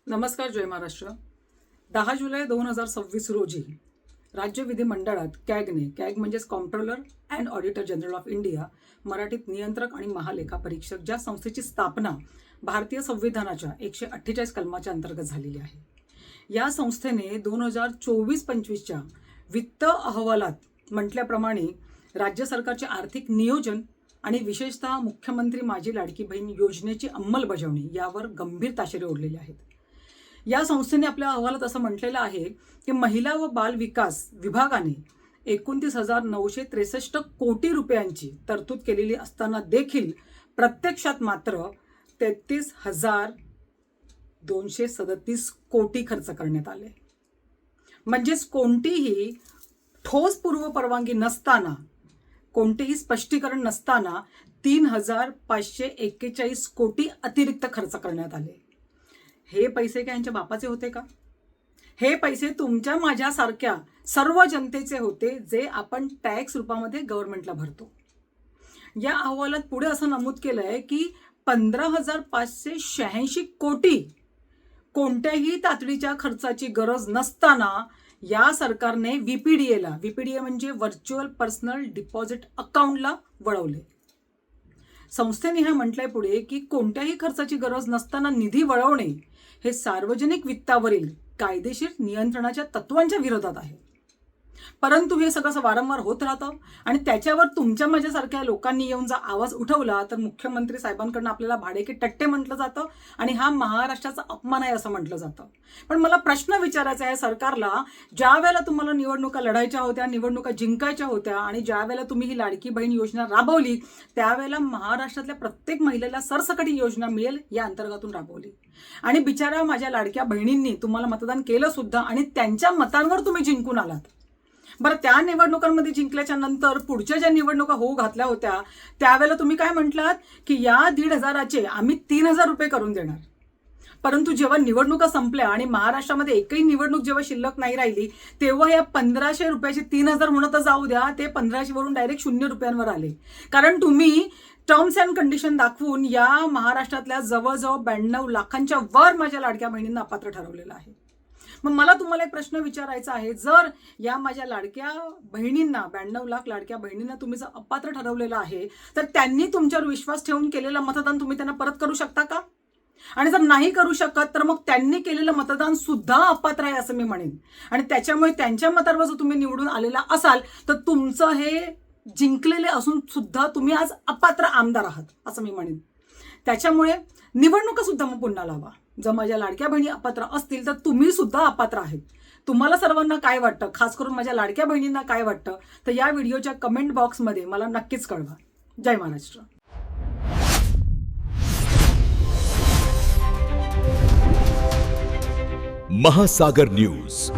नमस्कार. जय महाराष्ट्र. 10 जुलै 2026 रोजी राज्य विधिमंडळात कॅग म्हणजेच comptroller and auditor general of India, मराठीत नियंत्रक आणि महालेखा परीक्षक, ज्या संस्थेची स्थापना भारतीय संविधानाच्या 148 कलमाच्या अंतर्गत झालेली आहे. या संस्थेने 2024-25च्या वित्त अहवालात म्हटल्याप्रमाणे राज्य सरकारचे आर्थिक नियोजन आणि विशेषतः मुख्यमंत्री माझी लाडकी बहीण योजनेची अंमलबजावणी यावर गंभीर ताशेरे ओढलेले आहेत. या संस्थेने आपल्या अहवालात असं म्हटलेलं आहे की महिला व बाल विकास विभागाने 29,963 कोटी रुपयांची तरतूद केलेली असताना देखील प्रत्यक्षात मात्र 33,237 कोटी खर्च करण्यात आले. म्हणजेच कोणतीही ठोस पूर्व परवानगी नसताना, कोणतेही स्पष्टीकरण नसताना 3,541 कोटी अतिरिक्त खर्च करण्यात आले. हे पैसे काय यांच्या बापाचे होते का? हे पैसे तुमच्या माझ्यासारख्या सर्व जनतेचे होते, जे आपण टॅक्स रूपामध्ये गव्हर्नमेंटला भरतो. या अहवालात पुढे असं नमूद केलं आहे की 15,586 कोटी कोणत्याही तातडीच्या खर्चाची गरज नसताना या सरकारने व्हीपीडीए म्हणजे व्हर्च्युअल पर्सनल डिपॉझिट अकाउंटला वळवले. संस्थेने हे म्हटलंय पुढे की कोणत्याही खर्चाची गरज नसताना निधी वळवणे हे सार्वजनिक वित्तावरील कायदेशीर नियंत्रणाच्या तत्वांच्या विरोधात आहे. परंतु हे सगळं वारंवार होत राहतं आणि त्याच्यावर तुमच्या माझ्यासारख्या लोकांनी येऊन जर आवाज उठवला तर मुख्यमंत्री साहेबांकडून आपल्याला भाडेके टट्टे म्हटलं जातं आणि हा महाराष्ट्राचा अपमान आहे असं म्हटलं जातं. पण मला प्रश्न विचारायचा आहे सरकारला, ज्या वेळेला तुम्हाला निवडणुका लढायच्या होत्या, निवडणुका जिंकायच्या होत्या आणि ज्या वेळेला तुम्ही ही लाडकी बहीण योजना राबवली, त्यावेळेला महाराष्ट्रातल्या प्रत्येक महिलेला सरसकट योजना मिळेल या अंतर्गतून राबवली. आणि बिचारा माझ्या लाडक्या बहिणींनी तुम्हाला मतदान केलं सुद्धा आणि त्यांच्या मतांवर तुम्ही जिंकून आलात. बरं, त्या निवडणुकांमध्ये जिंकल्याच्या नंतर पुढच्या ज्या निवडणुका होऊ घातल्या होत्या त्यावेळेला तुम्ही काय म्हटलात की या 1,500चे आम्ही 3,000 रुपये करून देणार. परंतु जेव्हा निवडणुका संपल्या आणि महाराष्ट्रामध्ये एकही निवडणूक जेव्हा शिल्लक नाही राहिली, तेव्हा या 1,500 रुपयाचे 3,000 होणं तर जाऊ द्या, ते 1,500 वरून डायरेक्ट 0 रुपयांवर आले. कारण तुम्ही टर्म्स अँड कंडिशन दाखवून या महाराष्ट्रातल्या जवळजवळ 92 लाखांच्या वर माझ्या लाडक्या बहिणींना अपात्र ठरवलेलं आहे. मग मला तुम्हाला एक प्रश्न विचारायचा आहे, जर या माझ्या लाडक्या बहिणींना 92 लाख लाडक्या बहिणींना तुम्ही जर अपात्र ठरवलेलं आहे, तर त्यांनी तुमच्यावर विश्वास ठेवून केलेलं मतदान तुम्ही त्यांना परत करू शकता का? आणि जर नाही करू शकत तर मग त्यांनी केलेलं मतदान सुद्धा अपात्र आहे असं मी म्हणेन. आणि त्याच्यामुळे त्यांच्या मतावर जर तुम्ही निवडून आलेला असाल तर तुमचं हे जिंकलेले असून सुद्धा तुम्ही आज अपात्र आमदार आहात असं मी म्हणेन. त्याच्यामुळे निवडणुका सुद्धा मग पुन्हा लावा. जर माझ्या लाडक्या बहिणी अपात्र असतील तर तुम्ही सुद्धा अपात्र आहेत. तुम्हाला सर्वांना काय वाटतं, खास करून माझ्या लाडक्या बहिणींना काय वाटतं, तर या व्हिडिओच्या कमेंट बॉक्समध्ये मला नक्कीच कळवा. जय महाराष्ट्र. महासागर न्यूज.